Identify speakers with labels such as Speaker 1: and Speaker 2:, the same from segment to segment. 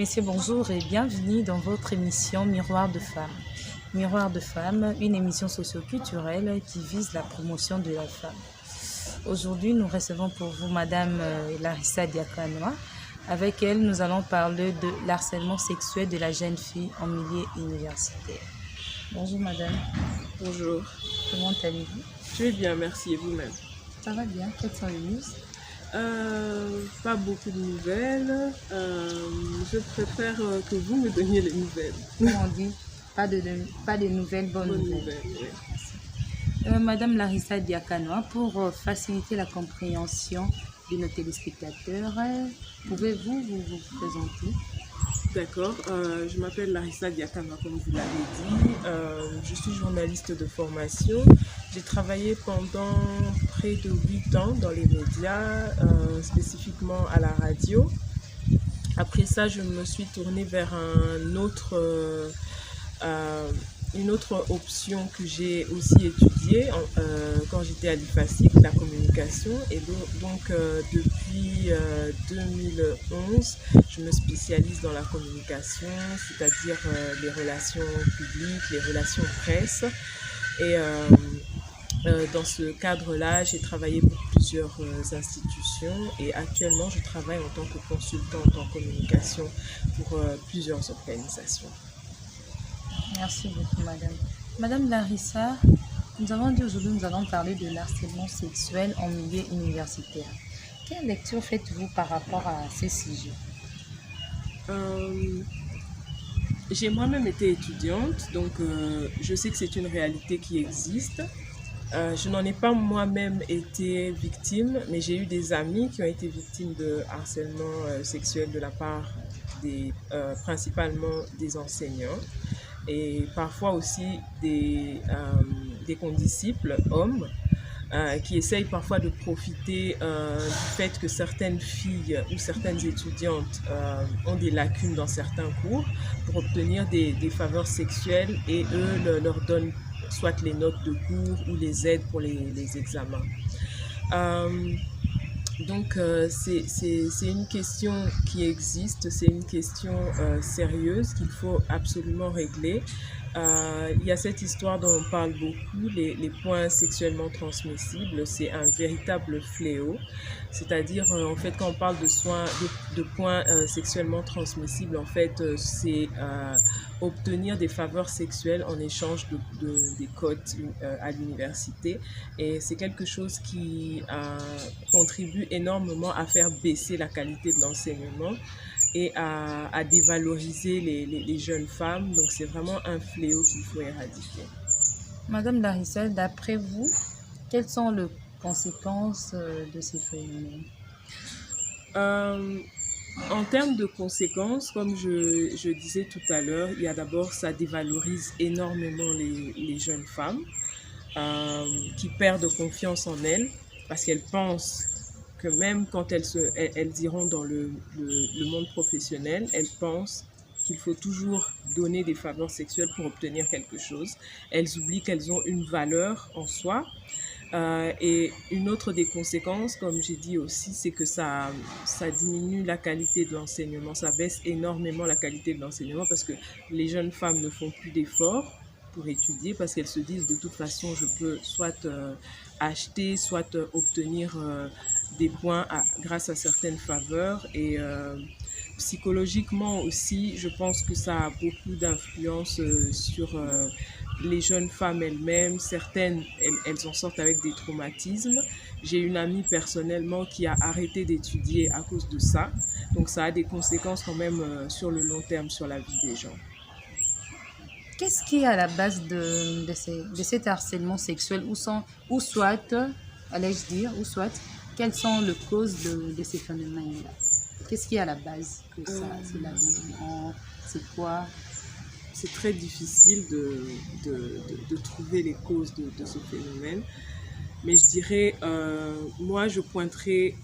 Speaker 1: messieurs, bonjour et bienvenue dans votre émission Miroir de femmes. Miroir de femmes, une émission socio-culturelle qui vise la promotion de la femme. Aujourd'hui, nous recevons pour vous Madame Larissa Diakanoa. Avec elle, nous allons parler de l'harcèlement sexuel de la jeune fille en milieu universitaire. Bonjour Madame.
Speaker 2: Bonjour.
Speaker 1: Comment allez-vous?
Speaker 2: Je vais bien, merci. Et vous-même?
Speaker 1: Ça va bien. Quelles sont les news?
Speaker 2: Pas beaucoup de nouvelles. Je préfère que vous me donniez les nouvelles.
Speaker 1: Comme on dit, pas de nouvelles, bonnes nouvelles.
Speaker 2: Oui.
Speaker 1: Madame Larissa Diakanoa, pour faciliter la compréhension de nos téléspectateurs, pouvez-vous vous présenter?
Speaker 2: D'accord. Je m'appelle Larissa Diakanoa, comme vous l'avez dit. Je suis journaliste de formation. J'ai travaillé pendant près de 8 ans dans les médias, spécifiquement à la radio. Après ça, je me suis tournée vers une autre option que j'ai aussi étudiée quand j'étais à l'IFASIC, la communication. Et donc depuis 2011, je me spécialise dans la communication, c'est-à-dire les relations publiques, les relations presse. Et dans ce cadre-là, j'ai travaillé pour plusieurs institutions et actuellement, je travaille en tant que consultante en communication pour plusieurs organisations.
Speaker 1: Merci beaucoup, madame. Madame Larissa, nous avons dit aujourd'hui, nous allons parler de l'harcèlement sexuel en milieu universitaire. Quelle lecture faites-vous par rapport à ces sujets?
Speaker 2: J'ai moi-même été étudiante, donc je sais que c'est une réalité qui existe. Je n'en ai pas moi-même été victime, mais j'ai eu des amis qui ont été victimes de harcèlement sexuel de la part principalement des enseignants et parfois aussi des condisciples, hommes, qui essayent parfois de profiter du fait que certaines filles ou certaines étudiantes ont des lacunes dans certains cours pour obtenir des faveurs sexuelles et eux leur donnent soit les notes de cours ou les aides pour les examens. Donc c'est une question qui existe, c'est une question sérieuse qu'il faut absolument régler. Il y a cette histoire dont on parle beaucoup, les points sexuellement transmissibles, c'est un véritable fléau. C'est-à-dire, en fait, quand on parle de points sexuellement transmissibles, en fait, c'est obtenir des faveurs sexuelles en échange des cotes à l'université. Et c'est quelque chose qui contribue énormément à faire baisser la qualité de l'enseignement et à dévaloriser les jeunes femmes. Donc, c'est vraiment un fléau qu'il faut éradiquer.
Speaker 1: Madame Larissa, d'après vous, quelles sont les conséquences de ces phénomènes?
Speaker 2: En termes de conséquences, comme je disais tout à l'heure, il y a d'abord, ça dévalorise énormément les jeunes femmes qui perdent confiance en elles parce qu'elles pensent que même quand elles iront dans le monde professionnel, elles pensent qu'il faut toujours donner des faveurs sexuelles pour obtenir quelque chose. Elles oublient qu'elles ont une valeur en soi. Et une autre des conséquences, comme j'ai dit aussi, c'est que ça diminue la qualité de l'enseignement. Ça baisse énormément la qualité de l'enseignement parce que les jeunes femmes ne font plus d'efforts pour étudier parce qu'elles se disent de toute façon je peux soit acheter, soit obtenir des points grâce à certaines faveurs et psychologiquement aussi je pense que ça a beaucoup d'influence sur les jeunes femmes elles-mêmes. Certaines elles en sortent avec des traumatismes. J'ai une amie personnellement qui a arrêté d'étudier à cause de ça, donc ça a des conséquences quand même sur le long terme sur la vie des gens.
Speaker 1: Qu'est-ce qui est à la base de cet harcèlement sexuel ou soit, allais-je dire, ou soit, quelles sont les causes de ces phénomènes-là? Qu'est-ce qui est à la base que ça? C'est l'environnement, c'est quoi?
Speaker 2: C'est très difficile de trouver les causes de ce phénomène, mais je dirais, moi je pointerais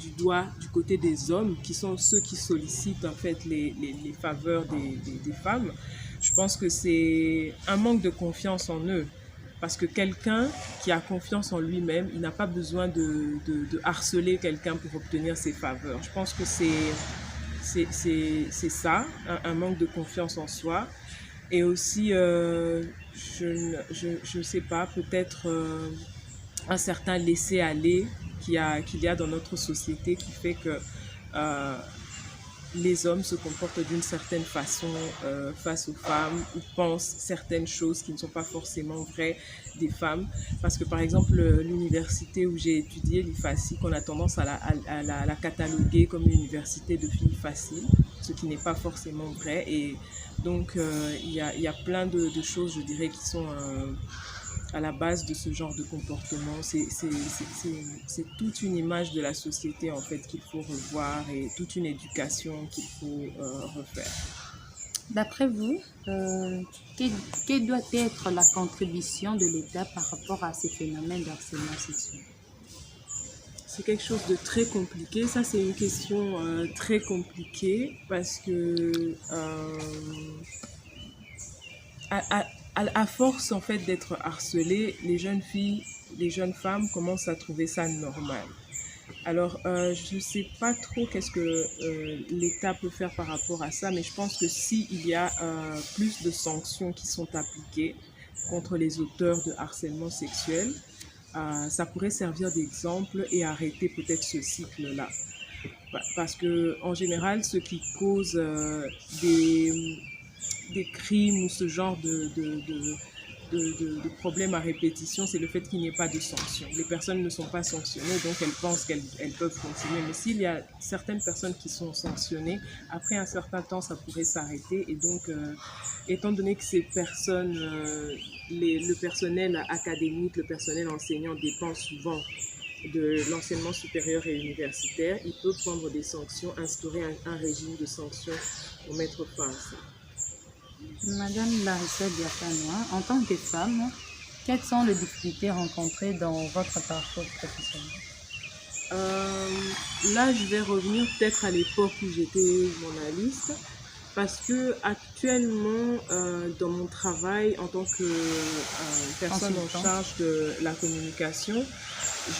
Speaker 2: du doigt du côté des hommes qui sont ceux qui sollicitent en fait les faveurs des femmes. Je pense que c'est un manque de confiance en eux. Parce que quelqu'un qui a confiance en lui-même, il n'a pas besoin de harceler quelqu'un pour obtenir ses faveurs. Je pense que c'est ça, un manque de confiance en soi. Et aussi, je sais pas, peut-être un certain laisser-aller qu'il y a dans notre société qui fait que euh, les hommes se comportent d'une certaine façon face aux femmes ou pensent certaines choses qui ne sont pas forcément vraies des femmes. Parce que par exemple, l'université où j'ai étudié, l'IFACI, qu'on a tendance à la cataloguer comme une université de filles faciles, ce qui n'est pas forcément vrai. Et donc, il y a plein de choses, je dirais, qui sont à la base de ce genre de comportement. C'est toute une image de la société en fait qu'il faut revoir et toute une éducation qu'il faut refaire.
Speaker 1: D'après vous, quelle doit être la contribution de l'État par rapport à ces phénomènes d'harcèlement sexuel?
Speaker 2: C'est quelque chose de très compliqué. Ça, c'est une question très compliquée parce que à force en fait d'être harcelées, les jeunes filles, les jeunes femmes commencent à trouver ça normal. Alors, je ne sais pas trop qu'est-ce que l'État peut faire par rapport à ça, mais je pense que s'il y a plus de sanctions qui sont appliquées contre les auteurs de harcèlement sexuel, ça pourrait servir d'exemple et arrêter peut-être ce cycle-là. Parce que en général, ce qui cause des crimes ou ce genre de problèmes à répétition, c'est le fait qu'il n'y ait pas de sanctions. Les personnes ne sont pas sanctionnées, donc elles pensent qu'elles peuvent continuer. Mais s'il y a certaines personnes qui sont sanctionnées, après un certain temps, ça pourrait s'arrêter. Et donc, étant donné que ces personnes, le personnel académique, le personnel enseignant dépend souvent de l'enseignement supérieur et universitaire, il peut prendre des sanctions, instaurer un régime de sanctions pour mettre fin à ça.
Speaker 1: Madame Larissa Diafanois, en tant que femme, quelles sont les difficultés rencontrées dans votre parcours professionnel?
Speaker 2: Là, je vais revenir peut-être à l'époque où j'étais journaliste, parce que actuellement, dans mon travail en tant que personne en charge de la communication,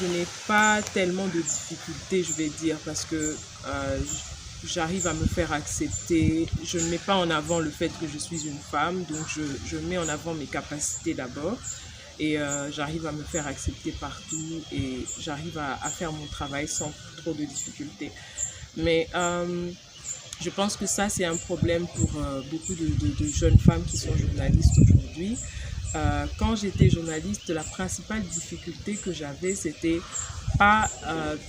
Speaker 2: je n'ai pas tellement de difficultés, je vais dire, parce que j'arrive à me faire accepter. Je ne mets pas en avant le fait que je suis une femme, donc je mets en avant mes capacités d'abord. Et j'arrive à me faire accepter partout et j'arrive à faire mon travail sans trop de difficultés. Mais je pense que ça, c'est un problème pour beaucoup de jeunes femmes qui sont journalistes aujourd'hui. Quand j'étais journaliste, la principale difficulté que j'avais, c'était pas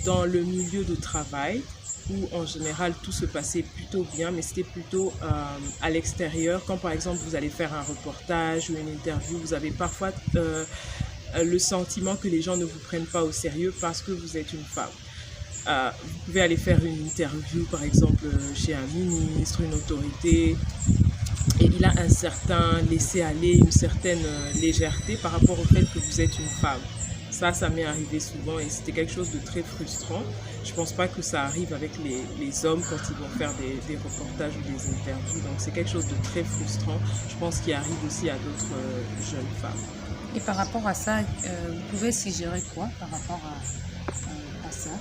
Speaker 2: dans le milieu de travail, où en général tout se passait plutôt bien, mais c'était plutôt à l'extérieur. Quand par exemple vous allez faire un reportage ou une interview, vous avez parfois le sentiment que les gens ne vous prennent pas au sérieux parce que vous êtes une femme. Vous pouvez aller faire une interview par exemple chez un ministre, une autorité, et il a un certain laisser-aller, une certaine légèreté par rapport au fait que vous êtes une femme. Ça m'est arrivé souvent et c'était quelque chose de très frustrant. Je ne pense pas que ça arrive avec les hommes quand ils vont faire des reportages ou des interviews. Donc c'est quelque chose de très frustrant. Je pense qu'il arrive aussi à d'autres jeunes femmes.
Speaker 1: Et par rapport à ça, vous pouvez suggérer quoi par rapport à ça?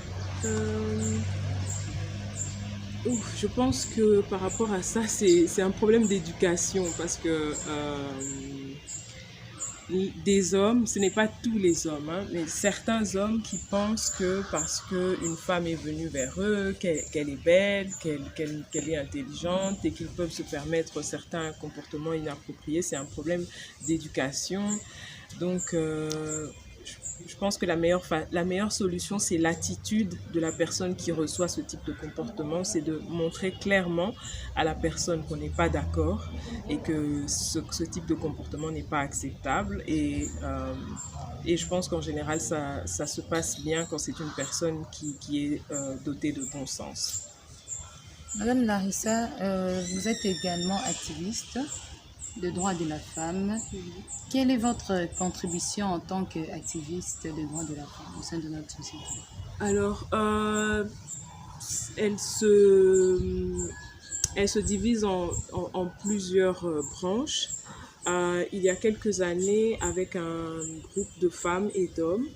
Speaker 2: Je pense que par rapport à ça, c'est un problème d'éducation parce que des hommes, ce n'est pas tous les hommes, hein, mais certains hommes qui pensent que parce qu'une femme est venue vers eux, qu'elle est belle, qu'elle est intelligente et qu'ils peuvent se permettre certains comportements inappropriés, c'est un problème d'éducation. Donc, je pense que la meilleure solution, c'est l'attitude de la personne qui reçoit ce type de comportement. C'est de montrer clairement à la personne qu'on n'est pas d'accord et que ce type de comportement n'est pas acceptable. Et je pense qu'en général, ça se passe bien quand c'est une personne qui est dotée de bon sens.
Speaker 1: Madame Larissa, vous êtes également activiste de droits de la femme. Quelle est votre contribution en tant qu'activiste des droits de la femme au sein de notre société?
Speaker 2: Alors, elle se divise en plusieurs branches. Il y a quelques années, avec un groupe de femmes et d'hommes,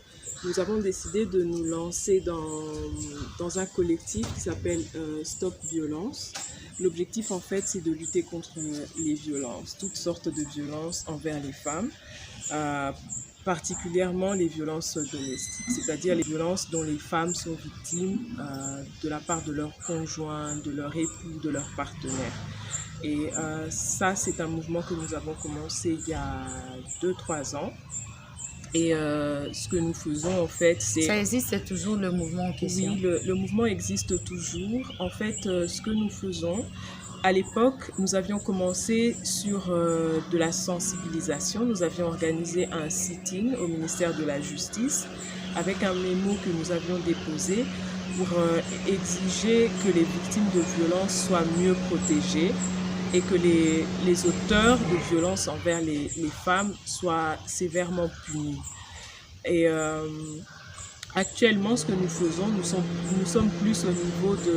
Speaker 2: nous avons décidé de nous lancer dans un collectif qui s'appelle Stop Violence. L'objectif, en fait, c'est de lutter contre les violences, toutes sortes de violences envers les femmes, particulièrement les violences domestiques, c'est-à-dire les violences dont les femmes sont victimes de la part de leur conjoint, de leur époux, de leur partenaire. Et ça, c'est un mouvement que nous avons commencé il y a 2-3 ans. Et ce que nous faisons, en fait, c'est...
Speaker 1: Ça existe, c'est toujours le mouvement en question?
Speaker 2: Oui, le mouvement existe toujours. En fait, ce que nous faisons, à l'époque, nous avions commencé sur de la sensibilisation. Nous avions organisé un sit-in au ministère de la Justice avec un mémo que nous avions déposé pour exiger que les victimes de violences soient mieux protégées et que les auteurs de violences envers les femmes soient sévèrement punis. Et actuellement, ce que nous faisons, nous sommes plus au niveau du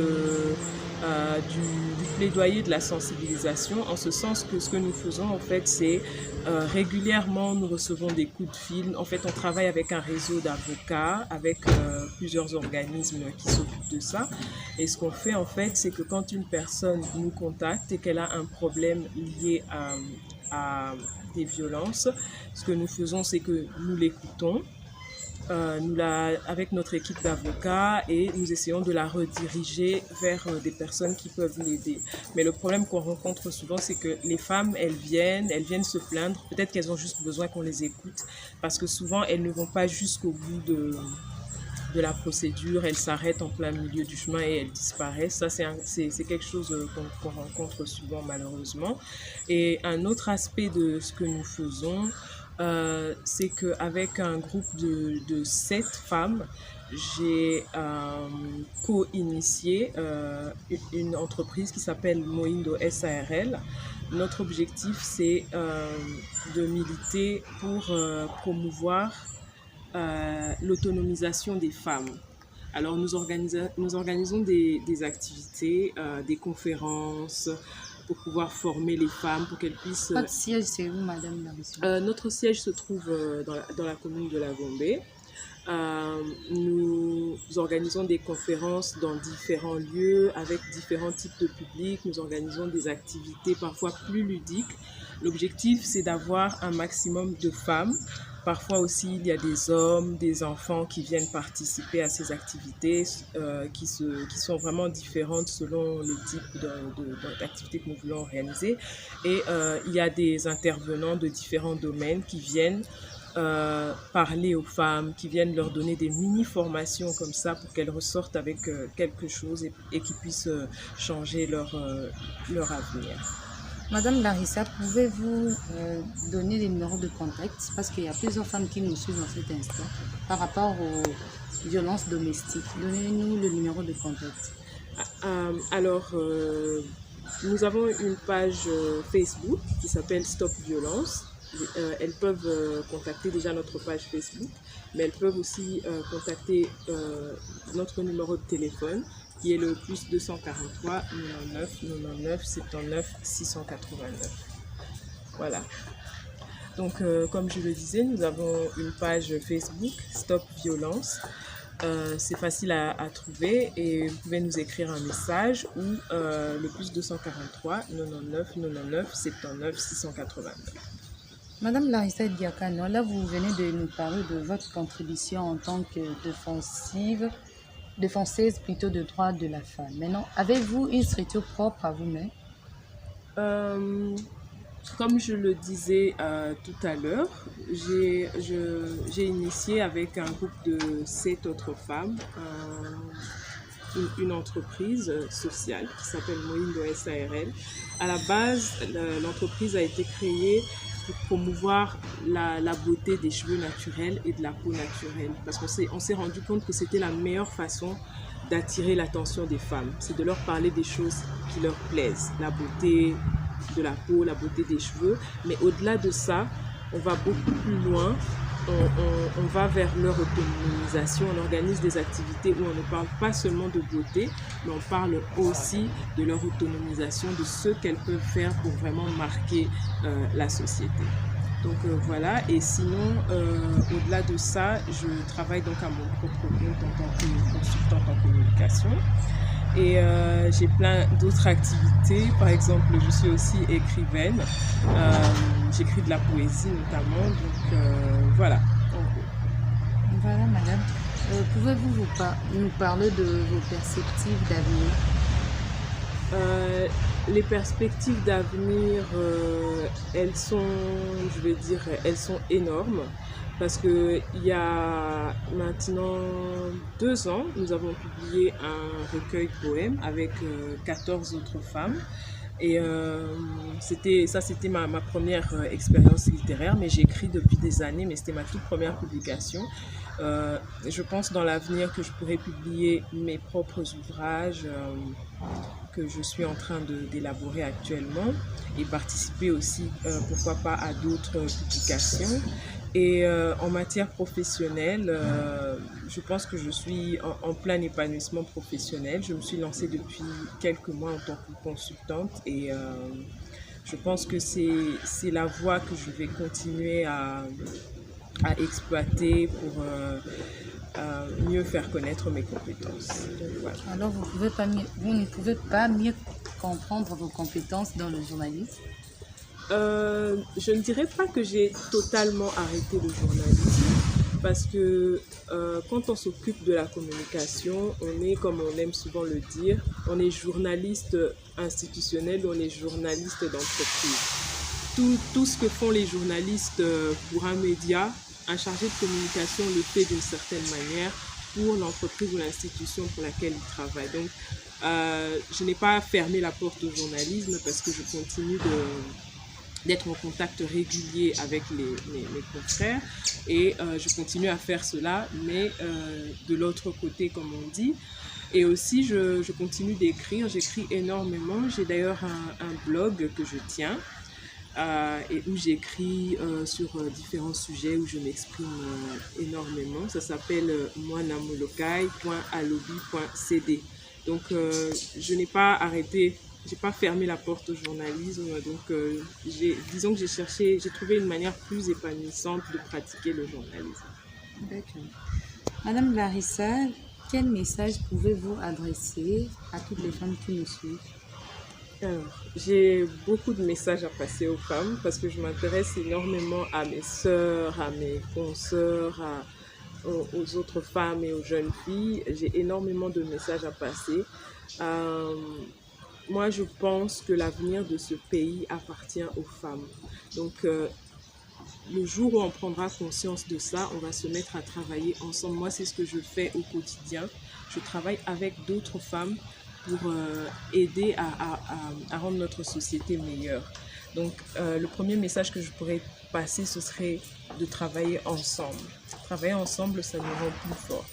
Speaker 2: plaidoyer de la sensibilisation, en ce sens que ce que nous faisons, en fait, c'est régulièrement, nous recevons des coups de fil. En fait, on travaille avec un réseau d'avocats, avec plusieurs organismes qui s'occupent de ça. Et ce qu'on fait, en fait, c'est que quand une personne nous contacte et qu'elle a un problème lié à des violences, ce que nous faisons, c'est que nous l'écoutons. Avec notre équipe d'avocats, et nous essayons de la rediriger vers des personnes qui peuvent l'aider. Mais le problème qu'on rencontre souvent, c'est que les femmes, elles viennent se plaindre. Peut-être qu'elles ont juste besoin qu'on les écoute, parce que souvent, elles ne vont pas jusqu'au bout de la procédure. Elles s'arrêtent en plein milieu du chemin et elles disparaissent. Ça, c'est quelque chose qu'on rencontre souvent, malheureusement. Et un autre aspect de ce que nous faisons, c'est qu'avec un groupe de 7 femmes, j'ai co-initié une entreprise qui s'appelle Moindo SARL. Notre objectif, c'est de militer pour promouvoir l'autonomisation des femmes. Alors nous organisons des activités, des conférences, pour pouvoir former les femmes, pour qu'elles puissent...
Speaker 1: Votre siège, c'est où, Madame Larissa?
Speaker 2: Notre siège se trouve dans la commune de La Gombe. Nous organisons des conférences dans différents lieux, avec différents types de publics. Nous organisons des activités parfois plus ludiques. L'objectif, c'est d'avoir un maximum de femmes. Parfois aussi, il y a des hommes, des enfants qui viennent participer à ces activités qui sont vraiment différentes selon le type d'activité que nous voulons réaliser. Et il y a des intervenants de différents domaines qui viennent parler aux femmes, qui viennent leur donner des mini-formations comme ça pour qu'elles ressortent avec quelque chose et qu'ils puissent changer leur avenir.
Speaker 1: Madame Larissa, pouvez-vous donner les numéros de contact, parce qu'il y a plusieurs femmes qui nous suivent dans cet instant par rapport aux violences domestiques. Donnez-nous le numéro de contact.
Speaker 2: Alors, nous avons une page Facebook qui s'appelle Stop Violence. Elles peuvent contacter déjà notre page Facebook, mais elles peuvent aussi contacter notre numéro de téléphone, qui est le plus 243 99 99 79 689. Voilà. Donc, comme je le disais, nous avons une page Facebook, Stop Violence. C'est facile à trouver et vous pouvez nous écrire un message ou le plus 243 99 99 79 689.
Speaker 1: Madame Larissa Diakano, là vous venez de nous parler de votre contribution en tant que défenseuse plutôt de droits de la femme. Maintenant, avez-vous une structure propre à vous-même?
Speaker 2: Comme je le disais tout à l'heure, j'ai initié avec un groupe de 7 autres femmes une entreprise sociale qui s'appelle Moindo SARL. À la base, l'entreprise a été créée pour promouvoir la beauté des cheveux naturels et de la peau naturelle. Parce qu'on s'est rendu compte que c'était la meilleure façon d'attirer l'attention des femmes. C'est de leur parler des choses qui leur plaisent. La beauté de la peau, la beauté des cheveux. Mais au-delà de ça, on va beaucoup plus loin. On va vers leur autonomisation. On organise des activités où on ne parle pas seulement de beauté, mais on parle aussi de leur autonomisation, de ce qu'elles peuvent faire pour vraiment marquer la société. Donc voilà, et sinon, au-delà de ça, je travaille donc à mon propre compte en tant que consultante en communication. Et j'ai plein d'autres activités. Par exemple, je suis aussi écrivaine. J'écris de la poésie notamment. Donc voilà, en gros.
Speaker 1: Voilà, madame. Pouvez-vous nous parler de vos perspectives d'avenir?
Speaker 2: Les perspectives d'avenir, elles sont, je vais dire, elles sont énormes parce que il y a maintenant 2 ans, nous avons publié un recueil de poèmes avec 14 autres femmes. Et c'était ma première expérience littéraire, mais j'écris depuis des années, mais c'était ma toute première publication. Je pense dans l'avenir que je pourrais publier mes propres ouvrages que je suis en train d'élaborer actuellement et participer aussi, pourquoi pas, à d'autres publications. Et en matière professionnelle, je pense que je suis en plein épanouissement professionnel. Je me suis lancée depuis quelques mois en tant que consultante et je pense que c'est la voie que je vais continuer à exploiter pour mieux faire connaître mes compétences. Donc, voilà.
Speaker 1: Alors, vous ne pouvez pas mieux comprendre vos compétences dans le journalisme?
Speaker 2: Je ne dirais pas que j'ai totalement arrêté le journalisme parce que quand on s'occupe de la communication, on est, comme on aime souvent le dire, on est journaliste institutionnel, on est journaliste d'entreprise. Tout ce que font les journalistes pour un média, un chargé de communication le fait d'une certaine manière pour l'entreprise ou l'institution pour laquelle il travaille. Donc, je n'ai pas fermé la porte au journalisme parce que je continue d'être en contact régulier avec mes confrères et je continue à faire cela, mais de l'autre côté, comme on dit. Et aussi, je continue d'écrire, j'écris énormément. J'ai d'ailleurs un blog que je tiens et où j'écris sur différents sujets, où je m'exprime énormément. Ça s'appelle moinamolokai.alobi.cd. Donc, je n'ai pas arrêté. J'ai pas fermé la porte au journalisme, donc disons que j'ai trouvé une manière plus épanouissante de pratiquer le journalisme.
Speaker 1: D'accord. Madame Larissa, quel message pouvez-vous adresser à toutes les femmes qui nous suivent?
Speaker 2: Alors, j'ai beaucoup de messages à passer aux femmes parce que je m'intéresse énormément à mes sœurs, à mes consoeurs, aux autres femmes et aux jeunes filles. J'ai énormément de messages à passer. Moi, je pense que l'avenir de ce pays appartient aux femmes. Donc, le jour où on prendra conscience de ça, on va se mettre à travailler ensemble. Moi, c'est ce que je fais au quotidien. Je travaille avec d'autres femmes pour aider à rendre notre société meilleure. Donc, le premier message que je pourrais passer, ce serait de travailler ensemble. Travailler ensemble, ça nous rend plus forts.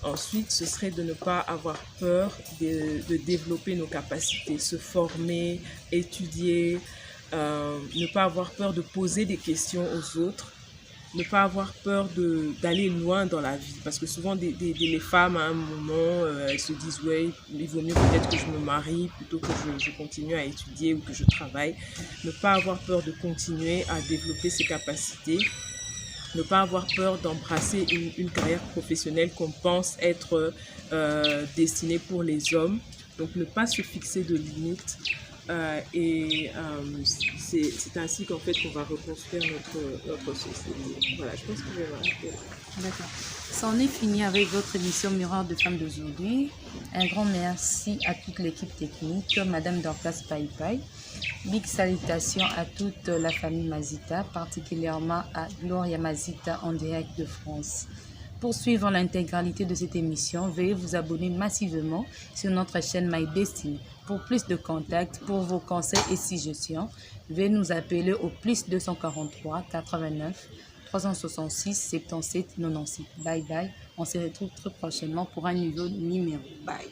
Speaker 2: Ensuite, ce serait de ne pas avoir peur de développer nos capacités, se former, étudier, ne pas avoir peur de poser des questions aux autres, ne pas avoir peur d'aller loin dans la vie. Parce que souvent, les femmes, à un moment, elles se disent « ouais, il vaut mieux peut-être que je me marie plutôt que je continue à étudier ou que je travaille ». Ne pas avoir peur de continuer à développer ses capacités. Ne pas avoir peur d'embrasser une carrière professionnelle qu'on pense être destinée pour les hommes. Donc, ne pas se fixer de limites. C'est ainsi qu'en fait, qu'on va reconstruire notre société. Voilà, je pense que je vais m'arrêter là.
Speaker 1: D'accord. C'en est fini avec votre émission Miroir de femmes d'aujourd'hui. Un grand merci à toute l'équipe technique, Madame Dorcas Paipai. Big salutations à toute la famille Mazita, particulièrement à Gloria Mazita en direct de France. Pour suivre l'intégralité de cette émission, veuillez vous abonner massivement sur notre chaîne My Destiny. Pour plus de contacts, pour vos conseils et suggestions, veuillez nous appeler au +243 89 366 77 96. Bye bye. On se retrouve très prochainement pour un nouveau numéro. Bye.